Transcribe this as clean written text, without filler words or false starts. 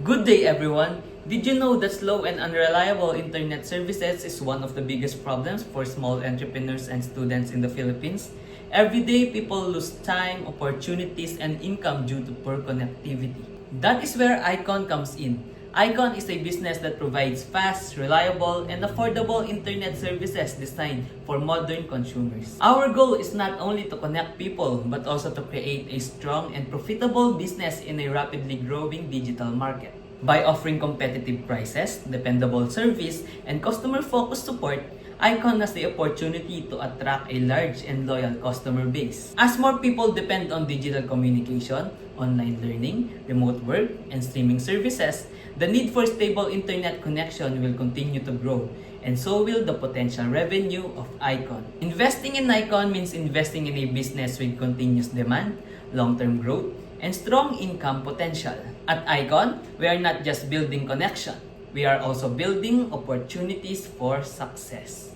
Good day, everyone! Did you know that slow and unreliable internet services is one of the biggest problems for small entrepreneurs and students in the Philippines? Every day, people lose time, opportunities, and income due to poor connectivity. That is where Icon comes in. Icon is a business that provides fast, reliable, and affordable internet services designed for modern consumers. Our goal is not only to connect people, but also to create a strong and profitable business in a rapidly growing digital market. By offering competitive prices, dependable service, and customer-focused support, Icon has the opportunity to attract a large and loyal customer base. As more people depend on digital communication, online learning, remote work, and streaming services, the need for stable internet connection will continue to grow, and so will the potential revenue of Icon. Investing in Icon means investing in a business with continuous demand, long-term growth, and strong income potential. At Icon, we are not just building connection, we are also building opportunities for success.